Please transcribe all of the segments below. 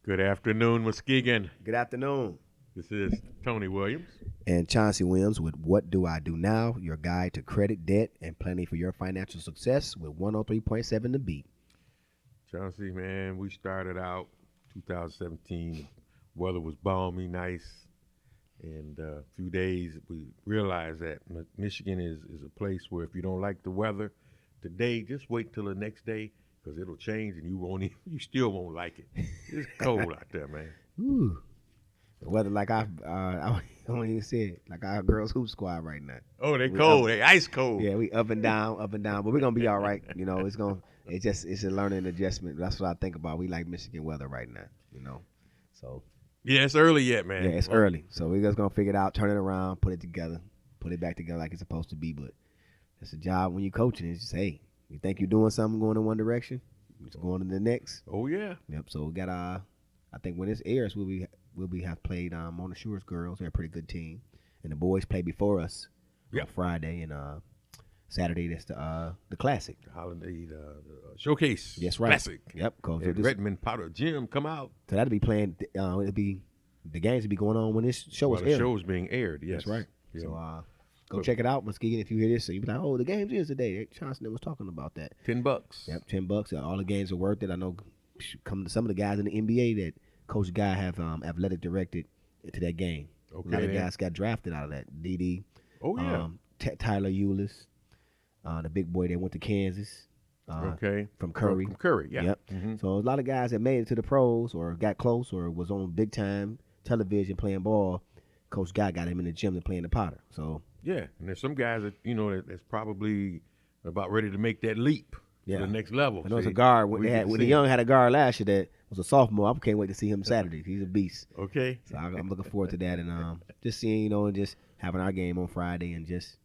Good afternoon, Muskegon. Good afternoon. This is Tony Williams. And Chauncey Williams with What Do I Do Now, your guide to credit, debt, and planning for your financial success with 103.7 The Beat. Chauncey, man, we started out 2017. Weather was balmy, nice. And a few days, we realized that Michigan is a place where if you don't like the weather today, just wait till the next day because it'll change and you still won't like it. It's cold out there, man. Ooh. The weather like I don't even say it, like our girls hoop squad right now. Oh, they cold. They ice cold. Yeah, we up and down, but we're gonna be all right. You know, it's a learning adjustment. That's what I think about. We like Michigan weather right now, you know. So yeah, it's early yet, man. Yeah, it's early. So we're just gonna figure it out, turn it around, put it together, put it back together like it's supposed to be. But it's a job when you're coaching. It's just, hey, you think you're doing something going in one direction, it's going in the next. Oh yeah. Yep. So we got I think when this airs, we'll have played Mona Shure's girls. They're a pretty good team, and the boys play before us. Yep. On Friday and Saturday. That's the classic, the holiday, the showcase. That's right. Classic. Yep. Redmond Powder Gym come out. So that'll be playing. The games will be going on when this show is aired. The show is being aired. Yes. That's right. Yeah. So go check it out, Muskegon. If you hear this, so you be like, oh, the games is today. Johnson was talking about that. $10. Yep, $10. All the games are worth it. I know. Come to some of the guys in the NBA that Coach Guy have athletic directed into that game. Okay. A lot of guys got drafted out of that. DD. Oh yeah. Tyler Eulis, the big boy that went to Kansas. From Curry. From Curry, yeah. Yep. Mm-hmm. So a lot of guys that made it to the pros or got close or was on big time television playing ball. Coach Guy got him in the gym to play in the Potter. So yeah, and there's some guys that that's probably about ready to make that leap to the next level. I know it's a guard when the Young had a guard last year that was a sophomore. I can't wait to see him Saturday. He's a beast. Okay. So I'm looking forward to that and just seeing and just having our game on Friday and just.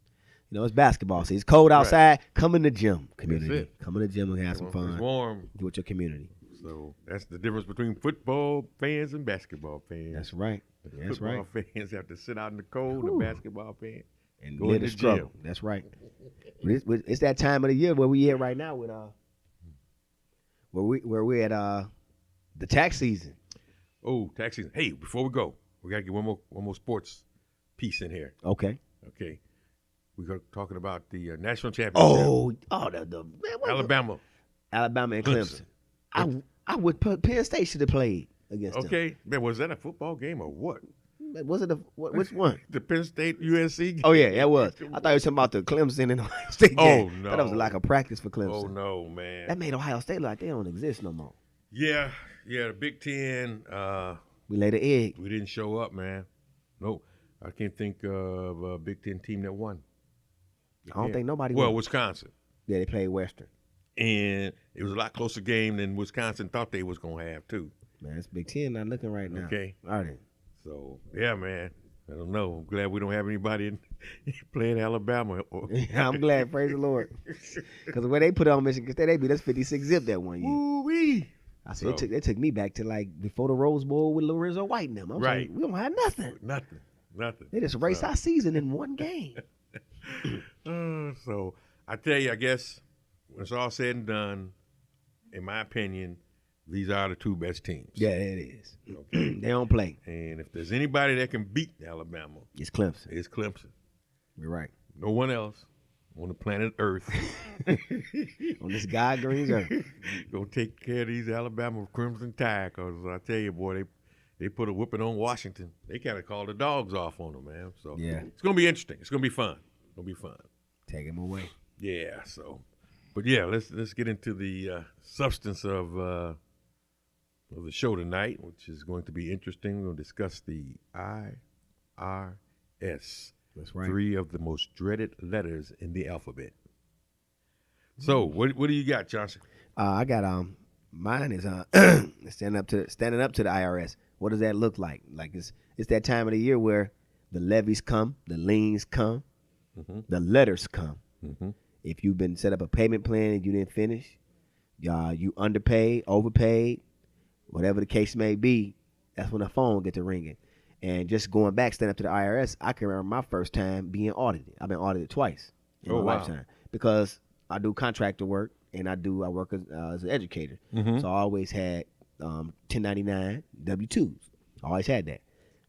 It's basketball season. It's cold outside. Right. Come in the gym, community. Come in the gym and have some fun. It's warm. Do it your community. So that's the difference between football fans and basketball fans. That's right. That's football fans have to sit out in the cold. The basketball fans and go in the struggle. gym. That's right. It's that time of the year where we at right now with where we're at the tax season. Oh, tax season. Hey, before we go, we gotta get one more sports piece in here. Okay. We're talking about the national championship. Alabama and Clemson. I would put Penn State should have played against them. Okay, man, was that a football game or what? Was it which one? The Penn State USC game? Oh yeah, that was. I thought you were talking about the Clemson and Ohio State game. Oh no, that was like a practice for Clemson. Oh no, man, that made Ohio State look like they don't exist no more. Yeah, the Big Ten. We laid an egg. We didn't show up, man. No, I can't think of a Big Ten team that won. I don't think nobody won. Well, Wisconsin. Yeah, they played Western. And it was a lot closer game than Wisconsin thought they was going to have, too. Man, it's Big Ten not looking right now. Okay. All right. So, yeah, man. I don't know. I'm glad we don't have anybody playing Alabama. I'm glad. Praise the Lord. Because when they put it on Michigan State, they beat us 56-zip that one year. Ooh-wee. I said, they took me back to, like, before the Rose Bowl with Lorenzo White and them. I was like, we don't have nothing. Nothing. They just raced our season in one game. So I tell you, I guess when it's all said and done, in my opinion, these are the two best teams. Yeah, it is. Okay. They don't play. And if there's anybody that can beat Alabama, it's Clemson. It's Clemson. You're right. No one else on the planet Earth. On this God green earth. Gonna take care of these Alabama Crimson Tide, because I tell you, boy, they put a whipping on Washington. They kind of called the dogs off on them, man. So it's gonna be interesting. It's gonna be fun. It'll be fun. Take him away. Yeah. So, but yeah, let's get into the substance of the show tonight, which is going to be interesting. We'll discuss the I.R.S. That's right. 3 of the most dreaded letters in the alphabet. So, what do you got, Johnson? I got mine is standing up to the IRS. What does that look like? Like it's that time of the year where the levies come, the liens come, the letters come. If you've been set up a payment plan and you didn't finish, you underpaid, overpaid, whatever the case may be, that's when the phone gets to ringing. And just going back, standing up to the IRS, I can remember my first time being audited. I've been audited twice in my lifetime because I do contractor work and I work as an educator. So I always had 1099, W-2s. I always had that.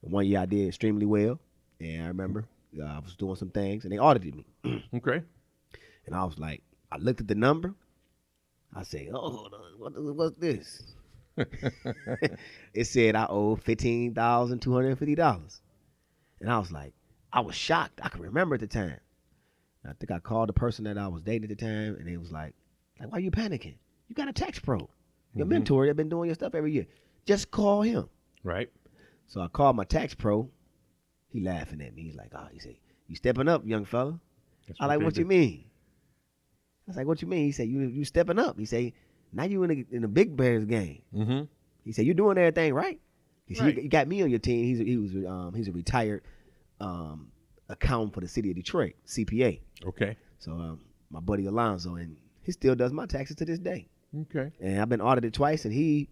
And one year I did extremely well, and I remember I was doing some things, and they audited me. Okay. And I was like, I looked at the number. I said, oh, hold on, what's this? It said I owed $15,250. And I was like, I was shocked. I can remember at the time. I think I called the person that I was dating at the time, and they was like, why are you panicking? You got a tax pro. Your mentor that been doing your stuff every year. Just call him. Right. So I called my tax pro. He laughing at me. He's like, he said, you stepping up, young fella. I like, what you mean? I was like, what you mean? He said, you stepping up. He said, now you in the big Bears game. Mm-hmm. He said, you doing everything right. He said, Right. you got me on your team. He's a retired accountant for the city of Detroit, CPA. Okay. So my buddy Alonzo, and he still does my taxes to this day. Okay. And I've been audited twice, and he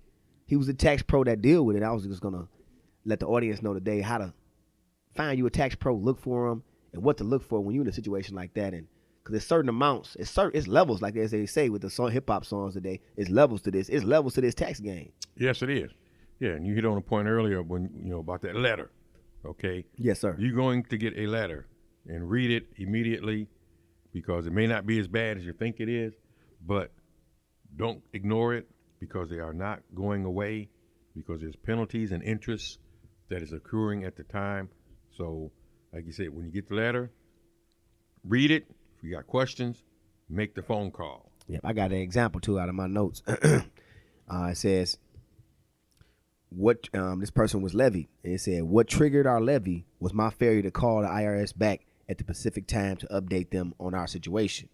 was a tax pro that deal with it. I was just gonna let the audience know today how to find you a tax pro, look for them, and what to look for when you're in a situation like that. And because there's certain amounts, it's levels, like as they say with the hip hop songs today. It's levels to this. It's levels to this tax game. Yes, it is. Yeah, and you hit on a point earlier when about that letter. Okay. Yes, sir. You're going to get a letter and read it immediately, because it may not be as bad as you think it is, but don't ignore it, because they are not going away, because there's penalties and interest that is accruing at the time. So, like you said, when you get the letter, read it. If you got questions, make the phone call. Yep, I got an example too out of my notes. It says, what this person was levied, and it said, what triggered our levy was my failure to call the IRS back at the specific time to update them on our situation.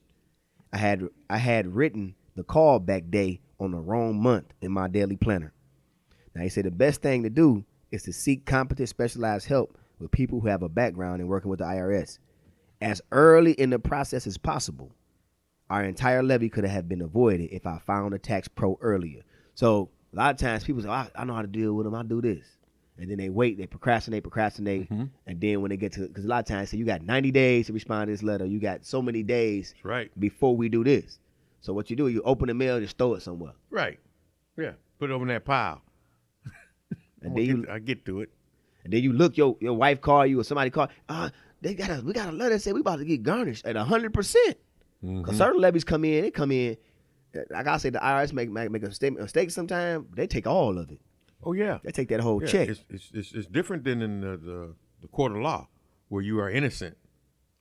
I had written the callback day on the wrong month in my daily planner. Now he said the best thing to do is to seek competent, specialized help with people who have a background in working with the IRS as early in the process as possible. Our entire levy could have been avoided if I found a tax pro earlier. So a lot of times people say, I know how to deal with them. I do this. And then they wait, they procrastinate. And then when they get to, because a lot of times say you got 90 days to respond to this letter. You got so many days before we do this. So what you do, you open the mail, just throw it somewhere. Right. Yeah. Put it over in that pile. And then I get to it. And then you look, your wife call you or somebody call, we got a letter that say we about to get garnished at 100%. Because certain levies come in, like I say, the IRS make a mistake sometimes, they take all of it. Oh, yeah. They take that whole check. It's different than in the court of law, where you are innocent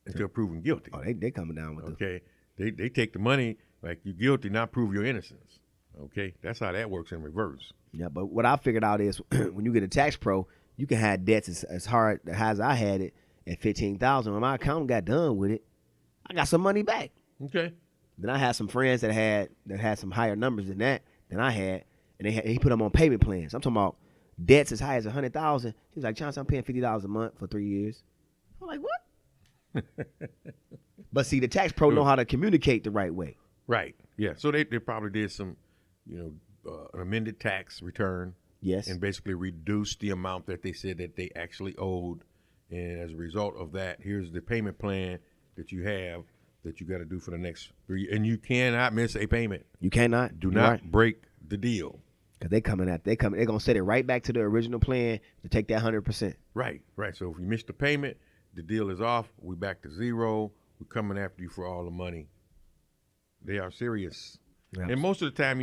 until proven guilty. Oh, they coming down with okay. They take the money like you're guilty, not prove your innocence. Okay, that's how that works in reverse. Yeah, but what I figured out is when you get a tax pro, you can have debts as hard as I had it at $15,000. When my accountant got done with it, I got some money back. Okay. Then I had some friends that had some higher numbers than I had, and he put them on payment plans. I'm talking about debts as high as $100,000. He was like, Chauncey, I'm paying $50 a month for 3 years. I'm like, what? But see, the tax pro know how to communicate the right way. Right. Yeah. So they probably did some, an amended tax return. Yes. And basically reduced the amount that they said that they actually owed. And as a result of that, here's the payment plan that you have that you got to do for the next 3 years. And you cannot miss a payment. You cannot. Do not break the deal. Because they're going to set it right back to the original plan to take that 100%. Right. So if you miss the payment, the deal is off. We're back to zero. We're coming after you for all the money. They are serious. Yeah. And most of the time,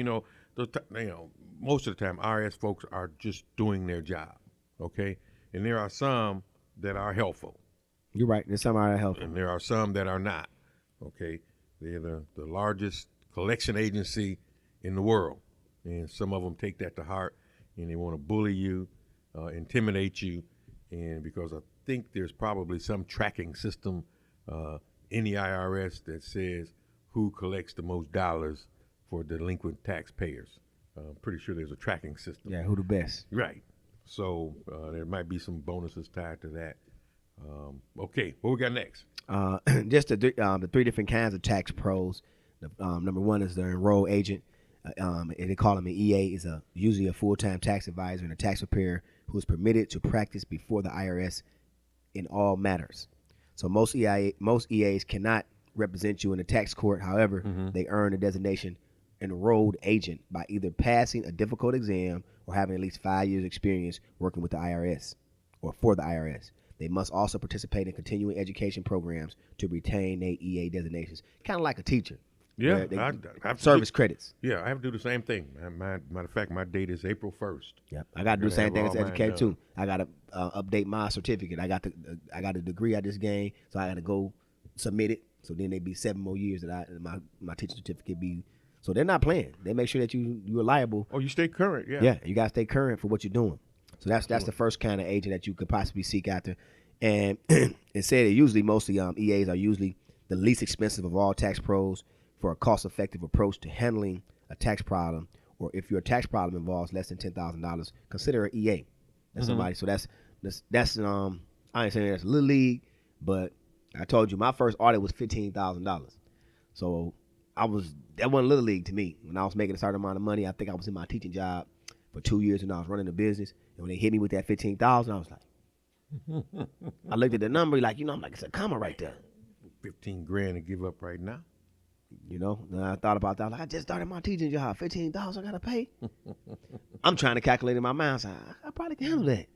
most of the time, IRS folks are just doing their job, okay? And there are some that are helpful. You're right. There's some that are helpful. And there are some that are not, okay? They're the largest collection agency in the world. And some of them take that to heart, and they want to bully you, intimidate you. And because I think there's probably some tracking system in the IRS that says who collects the most dollars for delinquent taxpayers. I'm pretty sure there's a tracking system. Yeah, who the best. Right. So there might be some bonuses tied to that. Okay, what we got next? Just the three different kinds of tax pros. Number one is the enrolled agent. And they call him an EA, is usually a full-time tax advisor and a tax preparer who is permitted to practice before the IRS in all matters. So most EAs cannot represent you in a tax court. However, they earn the designation enrolled agent by either passing a difficult exam or having at least 5 years experience working with the IRS or for the IRS. They must also participate in continuing education programs to retain their EA designations, kind of like a teacher. Yeah, where they, I have to service credits. Yeah, I have to do the same thing. Matter of fact, my date is April 1st. Yep, I got to do the same thing as educator done. too. I got to update my certificate. I got a degree I just gained, so I got to go submit it. So then they be 7 more years that my teaching certificate be. So they're not playing. They make sure that you're reliable. Oh, you stay current. Yeah. Yeah, you got to stay current for what you're doing. So that's the first kind of agent that you could possibly seek after. And it said that usually mostly EAs are usually the least expensive of all tax pros for a cost-effective approach to handling a tax problem, or if your tax problem involves less than $10,000, consider an EA. That's somebody. So that's I ain't saying that's a little league, but I told you my first audit was $15,000. So that wasn't little league to me. When I was making a certain amount of money, I think I was in my teaching job for 2 years and I was running the business. And when they hit me with that $15,000, I was like, I looked at the number, like, I'm like, it's a comma right there. 15 grand to give up right now. And I thought about that. Like, I just started my teaching job. $15,000 I gotta pay. I'm trying to calculate in my mind. So I probably can handle that.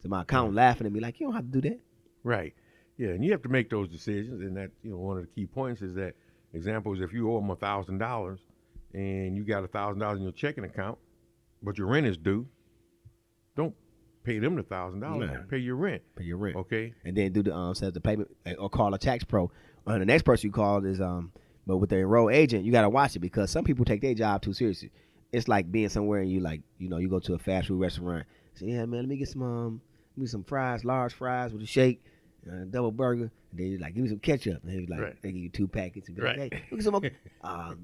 So my accountant laughing at me like, you don't have to do that. Right. Yeah, and you have to make those decisions. And that, one of the key points is that, examples, if you owe them $1,000 and you got $1,000 in your checking account, but your rent is due, don't pay them the $1,000. Yeah. Pay your rent. Pay your rent. Okay. And then do the payment or call a tax pro. The next person you call is but with the enrolled agent, you gotta watch it because some people take their job too seriously. It's like being somewhere and you like, you go to a fast food restaurant. Say, yeah, man, let me get some fries, large fries with a shake, double burger. And then you're like, give me some ketchup. And he's like, Right. they give you 2 packets. And be like, Right. hey, look at some more. Our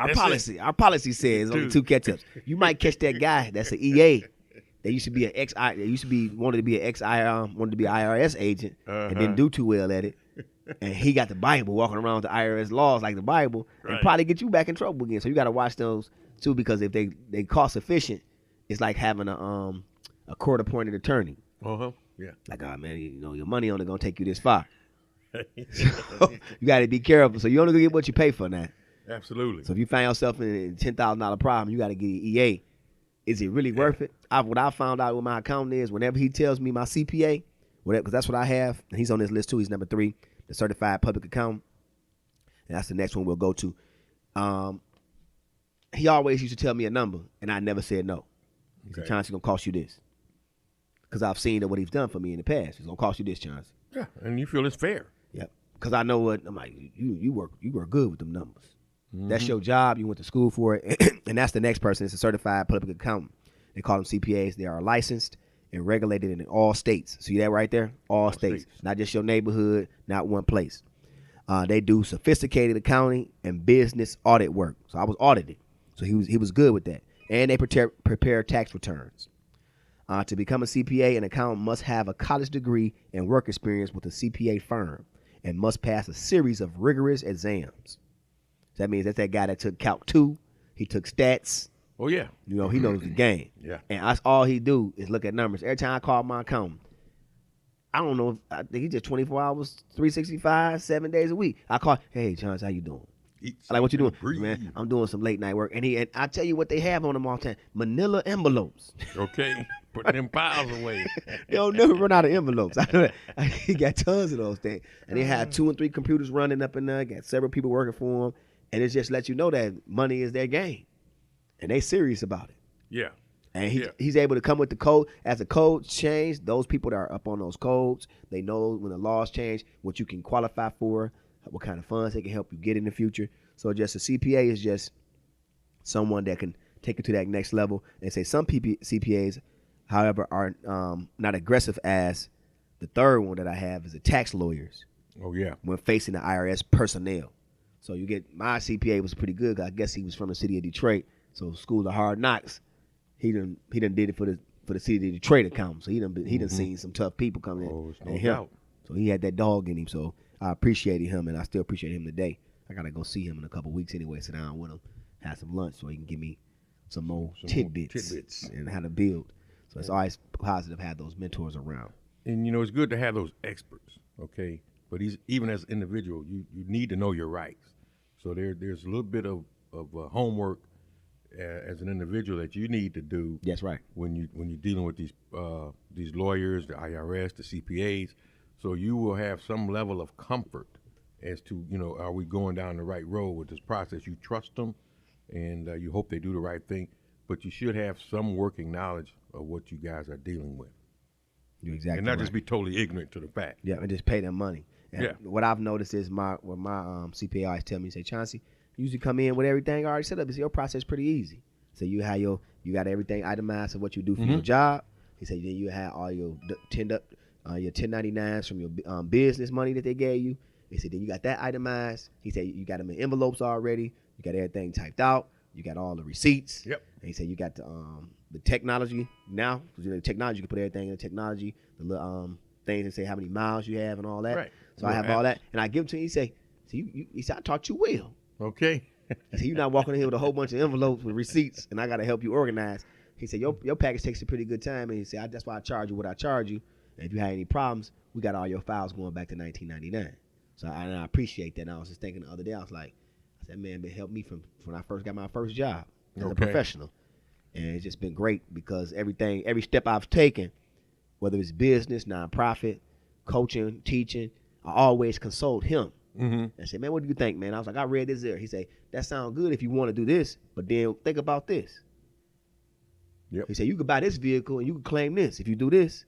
That's policy says only 2 ketchups. You might catch that guy that's an EA. They used to be wanted to be an IRS agent and didn't do too well at it. And he got the Bible walking around with the IRS laws like the Bible and Right. probably get you back in trouble again. So you got to watch those too because if they cost efficient, it's like having a court appointed attorney. Yeah. Like, oh man, your money only gonna take you this far. So you got to be careful. So you only gonna get what you pay for now. Absolutely. So if you find yourself in a $10,000 problem, you got to get an EA. Is it really worth it? What I found out with my accountant is whenever he tells me my CPA, because that's what I have, and he's on this list too. He's number 3, the certified public accountant, and that's the next one we'll go to. He always used to tell me a number, and I never said no. He said, Chauncey, it's gonna cost you this, because I've seen what he's done for me in the past. It's gonna cost you this, Chauncey. Yeah, and you feel it's fair. Yep. Because I know what I'm like. You work good with them numbers. That's your job. You went to school for it. And that's the next person. It's a certified public accountant. They call them CPAs. They are licensed and regulated in all states. See that right there? All states. Not just your neighborhood, not one place. They do sophisticated accounting and business audit work. So I was audited. So he was good with that. And they prepare tax returns. To become a CPA, an accountant must have a college degree and work experience with a CPA firm and must pass a series of rigorous exams. So that means that's that guy that took Calc 2. He took stats. Oh, yeah. He knows the game. Yeah. And that's all he do is look at numbers. Every time I call my accountant, I don't know. I think he just 24 hours, 365, 7 days a week. I call, hey, Chance, how you doing? Like, what you doing? Breathe. Man, I'm doing some late night work. And I tell you what they have on them all the time. Manila envelopes. Okay. Putting them piles away. They don't never run out of envelopes. I know that. He got tons of those things. And they had 2 and 3 computers running up in there. Got several people working for him. And it just lets you know that money is their game. And they serious about it. Yeah. And he's able to come with the code. As the codes change, those people that are up on those codes, they know when the laws change, what you can qualify for, what kind of funds they can help you get in the future. So just a CPA is just someone that can take it to that next level. And say some CPAs, however, are not aggressive as the third one that I have is the tax lawyers. Oh, yeah. When facing the IRS personnel. So you get, my CPA was pretty good. I guess he was from the city of Detroit. So School of Hard Knocks. He done did it for the city of Detroit account. So he done seen some tough people come in. Oh, and him. So he had that dog in him. So I appreciated him, and I still appreciate him today. I gotta go see him in a couple weeks anyway. Sit down with him, have some lunch, so he can give me some more tidbits and how to build. So it's always positive to have those mentors around. And it's good to have those experts. Okay, but even as an individual, you need to know your rights. So there's a little bit of homework as an individual that you need to do. That's right. When you're dealing with these lawyers, the IRS, the CPAs, so you will have some level of comfort as to, are we going down the right road with this process? You trust them, and you hope they do the right thing, but you should have some working knowledge of what you guys are dealing with. You're exactly and not right. just be totally ignorant to the fact. Yeah, and just pay them money. And Yeah. what I've noticed is my CPA always tell me, say, Chauncey, you usually come in with everything already set up. He said, your process is pretty easy. So you got everything itemized of what you do for your job. He said, then you have all your your 1099s from your business money that they gave you. He said, then you got that itemized. He said, you got them in envelopes already. You got everything typed out. You got all the receipts. Yep. And he said, you got the technology now. Because the technology, you can put everything in the technology. The little things that say how many miles you have and all that. Right. So I have all that. And I give them to him. He say, he said, I taught you well. Okay. I said, you're not walking in here with a whole bunch of envelopes with receipts, and I got to help you organize. He said, your package takes a pretty good time. And he said, that's why I charge you what I charge you. And if you had any problems, we got all your files going back to 1999. So I appreciate that. And I was just thinking the other day, I said, man, it helped me from when I first got my first job as a professional. And it's just been great because every step I've taken, whether it's business, nonprofit, coaching, teaching, I always consult him. And I said, man, what do you think, man? I was like, I read this there. He said, that sounds good if you want to do this, but then think about this. Yep. He said, you could buy this vehicle and you could claim this if you do this.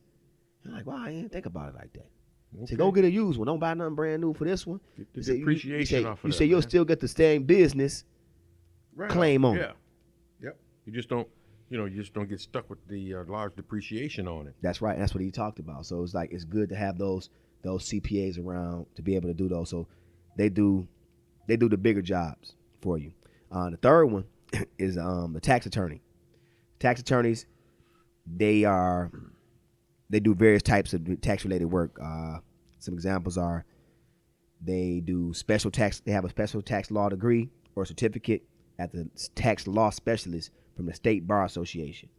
I'm like, wow, I didn't think about it like that. He said, go get a used one. Don't buy nothing brand new for this one. Get the depreciation off of that. You say you'll still get the same business claim on it. Yeah. Yep. You just don't get stuck with the large depreciation on it. That's right. That's what he talked about. So it's like it's good to have those CPAs around to be able to do those. So they do the bigger jobs for you. The third one is the tax attorney. Tax attorneys, they do various types of tax related work. Some examples are they do special tax. They have a special tax law degree or certificate at the tax law specialist from the State Bar Association,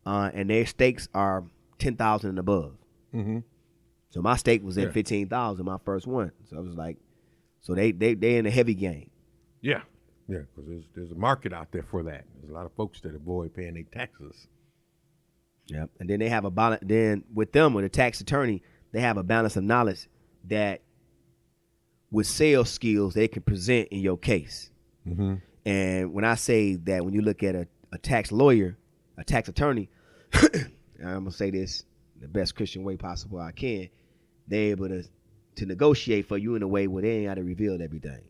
and their stakes are $10,000 and above. So my stake was at $15,000, my first one. So I was like, so they in a heavy game. Yeah, because there's a market out there for that. There's a lot of folks that avoid paying their taxes. Yeah, and then they have a balance. Then with a tax attorney, they have a balance of knowledge that with sales skills they can present in your case. And when I say that, when you look at a tax lawyer, a tax attorney, I'm gonna say this the best Christian way possible I can. They're able to negotiate for you in a way where they ain't got to reveal everything.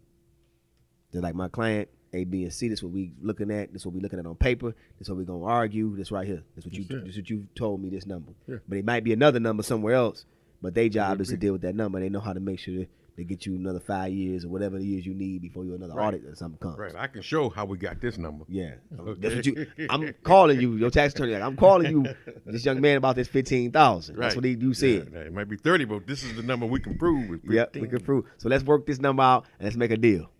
They're like, my client A, B, and C. This is what we looking at. This is what we looking at on paper. This is what we gonna argue. This right here. This is what you told me. This number. Yeah. But it might be another number somewhere else. But their job is to deal with that number. They know how to make sure they get you another 5 years or whatever the years you need before another audit or something comes. Right. I can show how we got this number. Yeah. Okay. That's what I'm calling you, your tax attorney. Like, I'm calling you, this young man, about this $15,000. Right. That's what you said. Yeah, it might be 30, but this is the number we can prove with 15. Yep, we can prove. So let's work this number out and let's make a deal.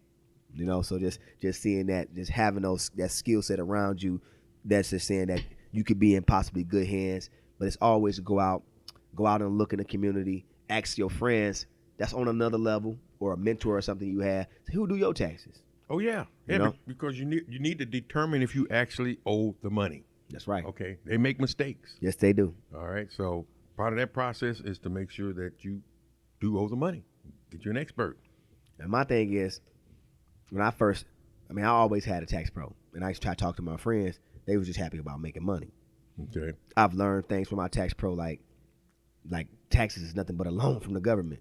So just seeing that, just having that skill set around you, that's just saying that you could be in possibly good hands. But it's always to go out and look in the community, ask your friends that's on another level or a mentor or something you have. Say, who do your taxes? Oh yeah, because you need to determine if you actually owe the money. That's right. Okay, they make mistakes. Yes, they do. All right, so part of that process is to make sure that you do owe the money. Get you an expert. And my thing is, I always had a tax pro, and I used to try to talk to my friends. They was just happy about making money. Okay. I've learned things from my tax pro, like taxes is nothing but a loan from the government.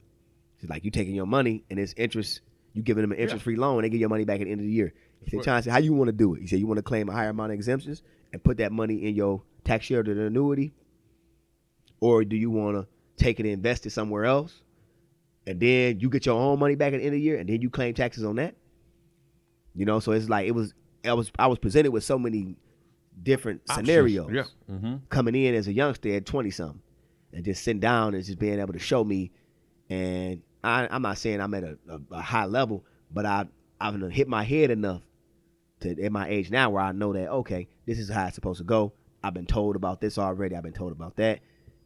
It's like you taking your money and it's interest. You giving them an interest-free loan, and they get your money back at the end of the year. He said, Chauncey, how you want to do it? He said, you want to claim a higher amount of exemptions and put that money in your tax share to the annuity, or do you want to take it and invest it somewhere else, and then you get your own money back at the end of the year, and then you claim taxes on that? So it's like I was presented with so many different scenarios coming in as a youngster at 20-something, and just sitting down and just being able to show me. And I'm not saying I'm at a high level, but I've hit my head enough at my age now where I know that, okay, this is how it's supposed to go. I've been told about this already. I've been told about that.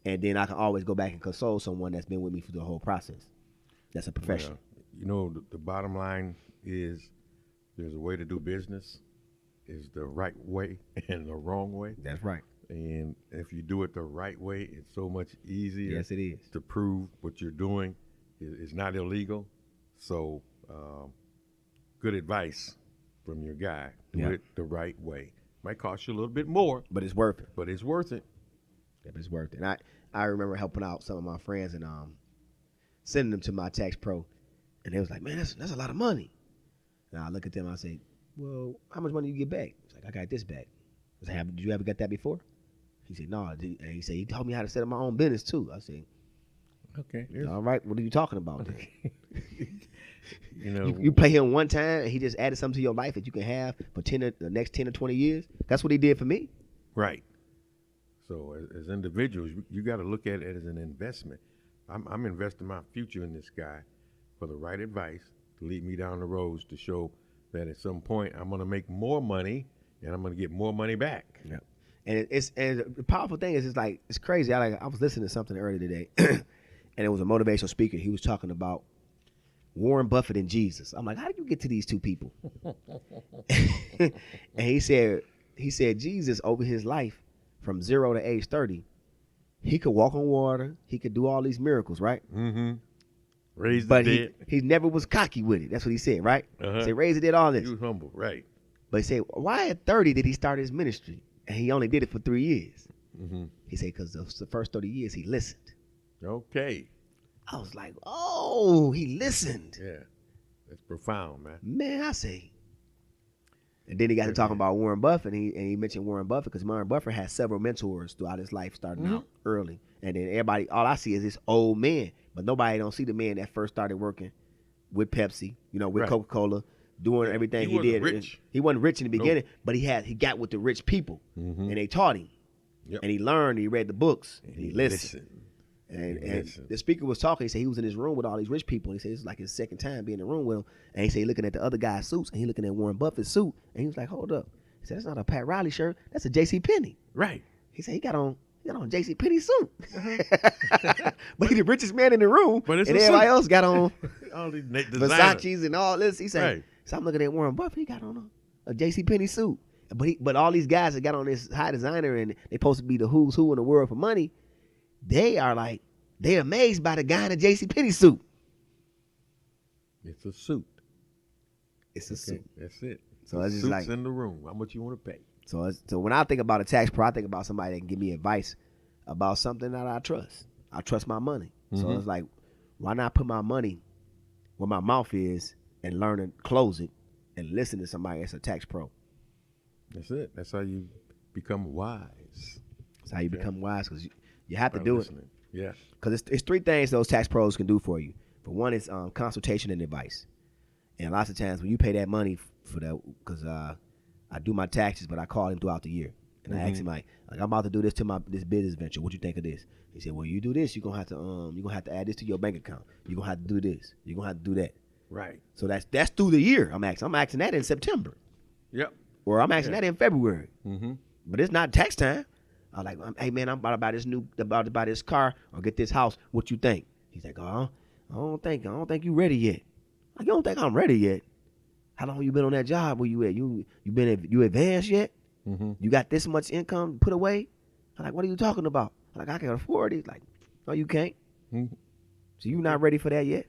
And then I can always go back and console someone that's been with me through the whole process. That's a professional. The bottom line is there's a way to do business. Is the right way and the wrong way. That's right. And if you do it the right way, it's so much easier. Yes, it is. To prove what you're doing is not illegal. So, good advice from your guy. Do it the right way. Might cost you a little bit more, But it's worth it. but it's worth it. Yep, it's worth it. And I remember helping out some of my friends and sending them to my tax pro, and they was like, man, that's a lot of money. And I look at them, I say, well, how much money you get back? It's like, I got this back. I said, did you ever get that before? He said, no. And he said, he taught me how to set up my own business too. I said, okay. All right, what are you talking about then? You know, You pay him one time and he just added something to your life that you can have for the next 10 or 20 years. That's what he did for me. right. So as individuals, you got to look at it as an investment. I'm investing my future in this guy for the right advice to lead me down the roads to show that at some point I'm going to make more money and I'm going to get more money back. Yeah. And the powerful thing is, it's crazy. I was listening to something earlier today, and it was a motivational speaker. He was talking about Warren Buffett and Jesus. I'm like, how did you get to these two people? And he said Jesus over his life from 0 to age 30, he could walk on water. He could do all these miracles, right? Mm-hmm. Raise the But dead. he never was cocky with it. That's what he said, right? Uh-huh. He said, raise the dead, all this. He was humble, right? But he said, why at 30 did he start his ministry? And he only did it for 3 years. Mm-hmm. He said, because the first 30 years he listened. Okay. I was like, oh, he listened. Yeah. That's profound, man. Man, I say. And then he got to talking about Warren Buffett, and he mentioned Warren Buffett because Warren Buffett had several mentors throughout his life, starting out early. And then everybody, all I see is this old man, but nobody don't see the man that first started working with Pepsi, with Coca-Cola, doing everything he did. Rich. He wasn't rich in the beginning, but he got with the rich people, and they taught him. Yep. And he learned, he read the books, and he listened. Listened. And the speaker was talking. He said he was in his room with all these rich people. He said it's like his second time being in the room with them. And he said he looking at the other guy's suits, and he looking at Warren Buffett's suit, and he was like, "Hold up!" He said, "That's not a Pat Riley shirt. That's a J.C. Penney." Right. He said he got on J.C. Penney suit, but he the richest man in the room, But it's and a everybody suit. else got on All these Versace's and all this. He said, Right. "So I'm looking at Warren Buffett. He got on a J.C. Penney suit, but all these guys that got on this high designer and they supposed to be the who's who in the world for money, they are like." They're amazed by the guy in a J.C. Penney suit. It's a suit. It's a suit. That's it. So The it's just suit's like in the room. How much you want to pay? so when I think about a tax pro, I think about somebody that can give me advice about something that I trust. I trust my money. So it's like, why not put my money where my mouth is and learn to close it and listen to somebody that's a tax pro. That's it. That's how you become wise. That's how you become wise, because you have to do it. Yeah. Because it's three things those tax pros can do for you. For one, it's consultation and advice. And lots of times when you pay that money for that, because I do my taxes, but I call him throughout the year. And I ask him like I'm about to do this to this business venture. What you think of this? He said, well, you do this, you're gonna have to add this to your bank account. You're gonna have to do this. You're gonna have to do that. Right. So that's through the year. I'm asking that in September. Yep. Or I'm asking that in February. Mm-hmm. But it's not tax time. I'm like, hey man, I'm about to buy this car or get this house. What you think? He's like, oh, I don't think you ready yet. Like, you don't think I'm ready yet? How long you been on that job? Where you at? You advanced yet? Mm-hmm. You got this much income put away? I'm like, what are you talking about? I'm like, I can afford it. He's like, no, you can't. Mm-hmm. So you not ready for that yet?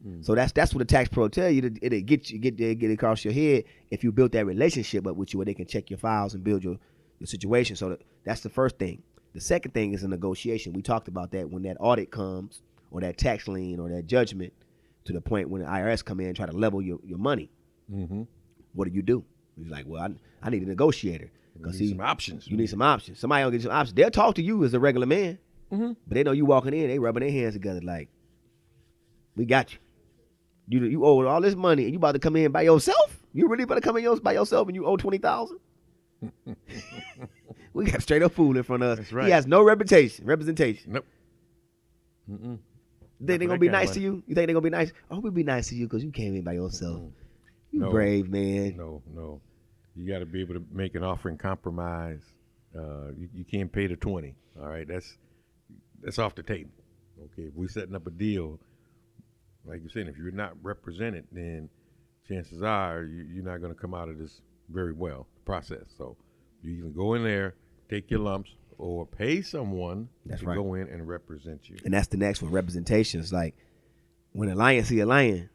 Mm-hmm. So that's what the tax pro tell you. It'll get it across your head if you built that relationship up with you, where they can check your files and build your situation. So that's the first thing. The second thing is a negotiation. We talked about that when that audit comes, or that tax lien, or that judgment, to the point when the IRS come in and try to level your money. Mm-hmm. What do? He's like, well, I need a negotiator. You need some options. You need some options. Somebody will get you some options. They'll talk to you as a regular man, Mm-hmm. but they know you walking in, they rubbing their hands together like, we got you. You owe all this money and you about to come in by yourself? You really about to come in by yourself and you owe $20,000? We got straight up fool in front of us. That's right. He has no representation. Nope. Mm-mm. Think they gonna be nice to you? You think they gonna be nice? Oh, we'll be nice to you because you came in by yourself. You No. brave man. No. You got to be able to make an offering compromise. You can't pay the 20. All right, that's off the table. Okay, if we're setting up a deal, like you said, if you're not represented, then chances are you're not going to come out of this very well process. So you either go in there, take your lumps, or pay someone to go in and represent you. And that's the next one, representation. It's like when a lion see a lion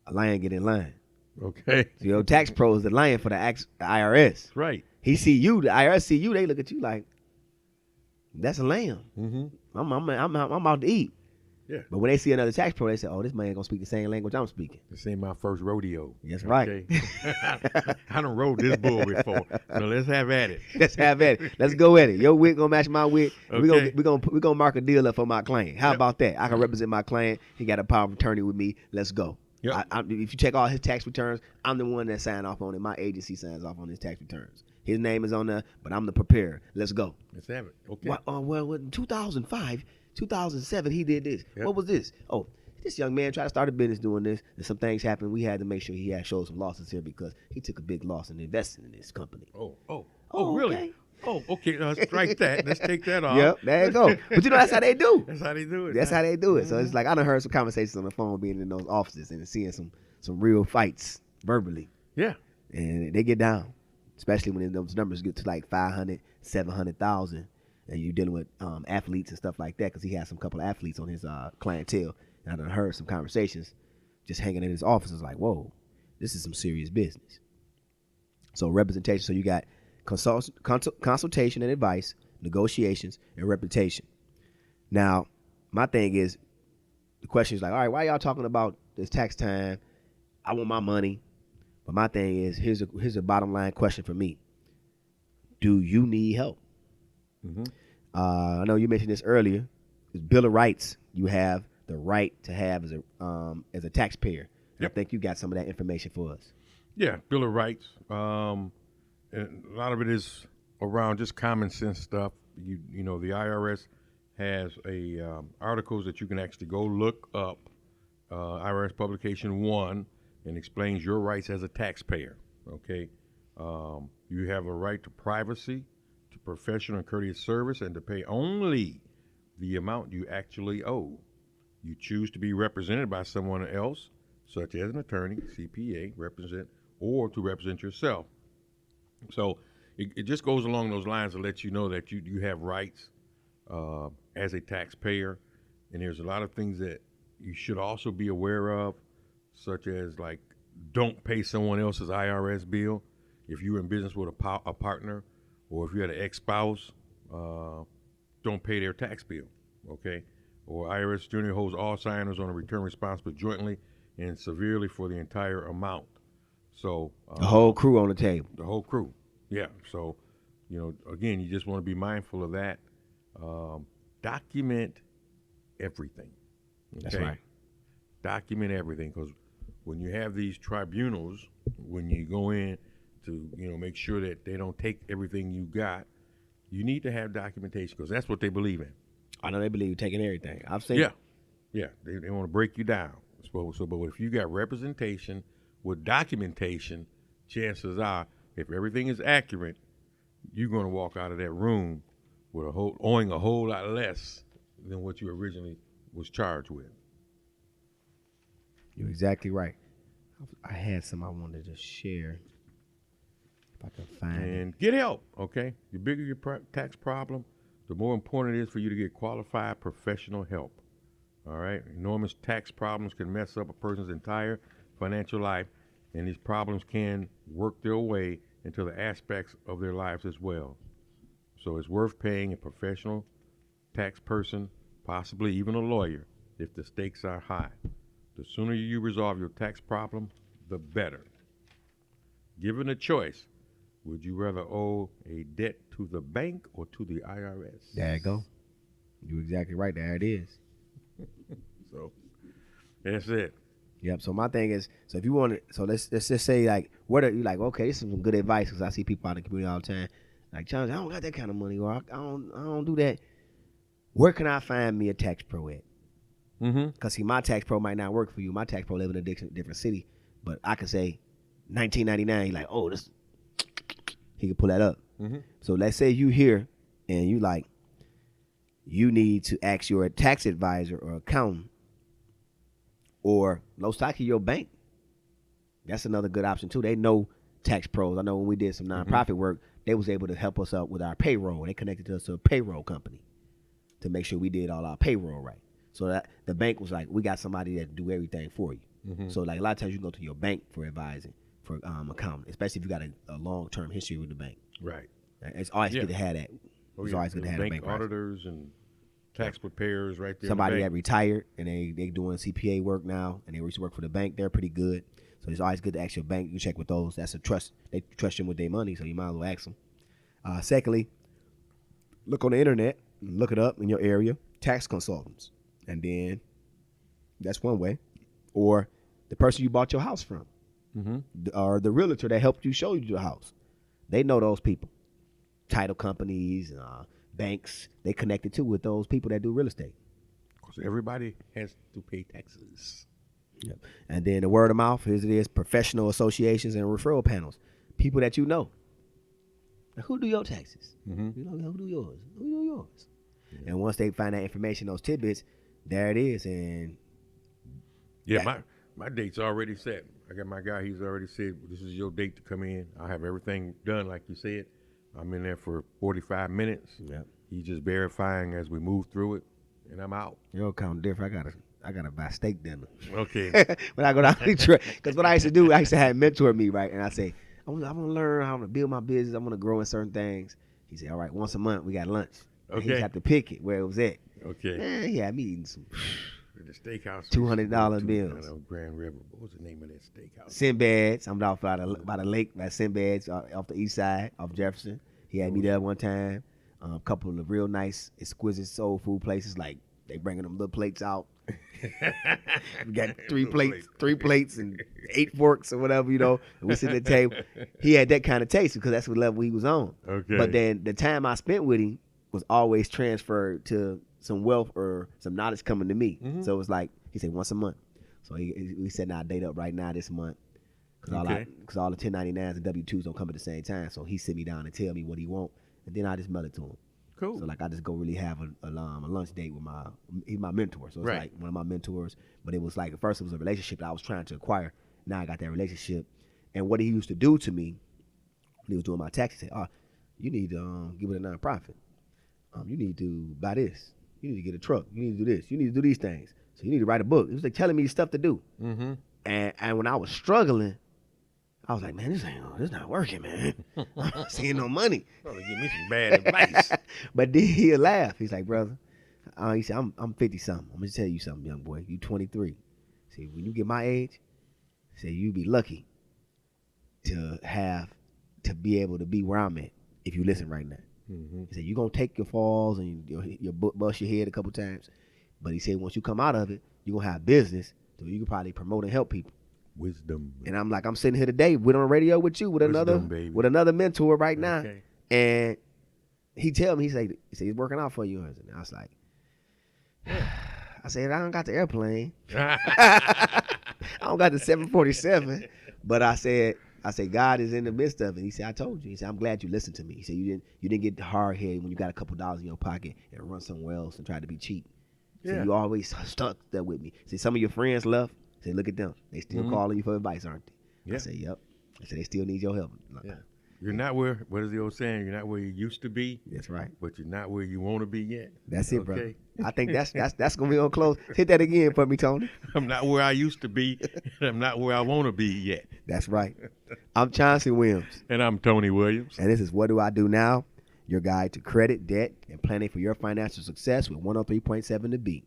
get in line. Okay. So your tax pro is the lion for the IRS. Right. He see you, the IRS see you, they look at you like, that's a lamb. Mm-hmm. I'm about to eat. Yeah. But when they see another tax pro, they say, oh, this man gonna speak the same language I'm speaking. This ain't my first rodeo. That's right. Okay? I done rode this bull before, so let's have at it. Let's have at it. Let's go at it. Your wig gonna match my wig. Okay. We gonna mark a deal up for my client. How about that? I can represent my client. He got a power of attorney with me. Let's go. Yep. If you check all his tax returns, I'm the one that signed off on it. My agency signs off on his tax returns. His name is on there, but I'm the preparer. Let's go. Let's have it. Okay. Well, in 2005, 2007, he did this. Yep. What was this? Oh, this young man tried to start a business doing this, and some things happened. We had to make sure he had showed some losses here because he took a big loss in investing in this company. Oh, really? Okay. Oh, okay. Let's strike that. Let's take that off. Yep, there you go. But that's how they do. That's how they do it. That's how they do it. So it's like I done heard some conversations on the phone being in those offices and seeing some real fights verbally. Yeah. And they get down, especially when those numbers get to like 500, 700,000, and you're dealing with athletes and stuff like that because he has some couple of athletes on his clientele. And I done heard some conversations just hanging in his office. It's like, whoa, this is some serious business. So representation. So you got consultation and advice, negotiations, and reputation. Now, my thing is, the question is like, all right, why y'all talking about this tax time? I want my money. But my thing is, here's a bottom line question for me. Do you need help? Mm-hmm. I know you mentioned this earlier. It's Bill of Rights. You have the right to have as a taxpayer. Yep. I think you got some of that information for us. Yeah, Bill of Rights. And a lot of it is around just common sense stuff. You know, the IRS has articles that you can actually go look up. IRS Publication 1 and explains your rights as a taxpayer. Okay, you have a right to privacy, to professional and courteous service, and to pay only the amount you actually owe. You choose to be represented by someone else, such as an attorney, CPA, or to represent yourself. So it just goes along those lines to let you know that you have rights as a taxpayer, and there's a lot of things that you should also be aware of, such as like don't pay someone else's IRS bill. If you're in business with a partner, or if you had an ex-spouse, don't pay their tax bill, okay? Or IRS attorney holds all signers on a return responsible jointly and severely for the entire amount. So the whole crew on the table. The whole crew, yeah. So, again, you just want to be mindful of that. Document everything. Okay? That's right. Document everything, because when you have these tribunals, when you go in to make sure that they don't take everything you got, you need to have documentation because that's what they believe in. I know they believe in taking everything. I've seen. Yeah. They want to break you down. But if you got representation with documentation, chances are, if everything is accurate, you're going to walk out of that room with owing a whole lot less than what you originally was charged with. You're exactly right. I had some I wanted to share. If I can find it. And get help, okay? The bigger your tax problem, the more important it is for you to get qualified professional help. All right? Enormous tax problems can mess up a person's entire financial life, and these problems can work their way into the aspects of their lives as well. So it's worth paying a professional tax person, possibly even a lawyer, if the stakes are high. The sooner you resolve your tax problem, the better. Given a choice, would you rather owe a debt to the bank or to the IRS? There you go. You're exactly right. There it is. So that's it. Yep. So my thing is, so if you want to, so let's just say like, what are you like? Okay, this is some good advice because I see people out in the community all the time. Like, John, I don't got that kind of money, or I don't do that. Where can I find me a tax pro at? Because see, my tax pro might not work for you. My tax pro live in a different city, but I could say 1999. He's like, oh, this. He could pull that up. So let's say you here and you need to ask your tax advisor or accountant or most likely your bank That's another good option too. They know tax pros. I know when we did some nonprofit work, they was able to help us out with our payroll. They connected us to a payroll company to make sure we did all our payroll right. So that the bank was like, we got somebody that do everything for you. So like a lot of times you go to your bank for advising for accounting, especially if you got a long-term history with the bank. Right. It's always good to have that. Oh, It's always good to have a bank bank auditors and tax preparers right there. Somebody in the that bank. retired and they doing CPA work now, and they used to work for the bank. They're pretty good. So it's always good to ask your bank. You check with those. That's a trust. They trust them with their money, so you might as well ask them. Secondly, look on the internet, look it up in your area, tax consultants. And then that's one way. Or the person you bought your house from, or the realtor that helped you show you the house. They know those people. Title companies, banks, they connected too with those people that do real estate. Because everybody has to pay taxes. Yep. And then the word of mouth, here it is, professional associations and referral panels. People that you know. Now, who do your taxes? You know, who do yours? Who do yours? Yeah. And once they find that information, those tidbits, there it is. And yeah, my date's already set. I got my guy, he's already said, this is your date to come in. I'll have everything done like you said. I'm in there for 45 minutes. Yep. He's just verifying as we move through it, and I'm out. Your account different. I gotta buy steak dinner. Okay. When I go down to Detroit, because what I used to do, I used to have a mentor me, right? And I say, I want to learn how to build my business. I want to grow in certain things. He said, all right, once a month we got lunch. Okay. He just have to pick it where it was at. Okay. Man, he had me eating some The steakhouse. $200 bills. Grand River. What was the name of that steakhouse? Sinbad's. I'm off by the lake, by Sinbad's, off the east side, off Jefferson. He had me there one time. A couple of real nice, exquisite soul food places. Like they bringing them little plates out. We got three plates and 8 forks or whatever, you know. And we sit at the table. He had that kind of taste because that's what level he was on. Okay. But then the time I spent with him was always transferred to some wealth or some knowledge coming to me. So it was like, he said once a month. So we said, now date up right now this month. Because all the 1099s and W-2s don't come at the same time. So he sit me down and tell me what he want. And then I just mail it to him. Cool. So like I just go really have a lunch date with he's my mentor. So it's like one of my mentors. But it was like, at first it was a relationship that I was trying to acquire. Now I got that relationship. And what he used to do to me, when he was doing my taxes, he said, you need to give it a nonprofit. You need to buy this. You need to get a truck. You need to do this. You need to do these things. So you need to write a book. It was like telling me stuff to do. And when I was struggling, I was like, man, this not working, man. I'm not seeing no money. Probably give me some bad advice. But then he'll laugh. He's like, brother, he said, I'm 50-something. I'm going to tell you something, young boy. You 23. See, when you get my age, say you be lucky to be able to be where I'm at if you listen right now. He said, you're going to take your falls and you bust your head a couple times. But he said, once you come out of it, you're going to have business, so you can probably promote and help people. Wisdom. And I'm like, I'm sitting here today, we're on the radio with you, with another mentor right now. And he tell me, he said he's working out for you. And I was like, I said, I don't got the airplane. I don't got the 747. But I said, God is in the midst of it. He said, I told you. He said, I'm glad you listened to me. He said, you didn't get hard headed when you got a couple dollars in your pocket and run somewhere else and try to be cheap. So you always stuck there with me. See, some of your friends left. Say, look at them. They still calling you for advice, aren't they? Yeah. I say, yep. I said, they still need your help. Yeah. You're not where, what is the old saying? You're not where you used to be. That's right. But you're not where you want to be yet. That's it, brother. I think that's going to be on close. Hit that again for me, Tony. I'm not where I used to be, and I'm not where I want to be yet. That's right. I'm Chauncey Williams. And I'm Tony Williams. And this is What Do I Do Now? Your guide to credit, debt, and planning for your financial success with 103.7 The Beat.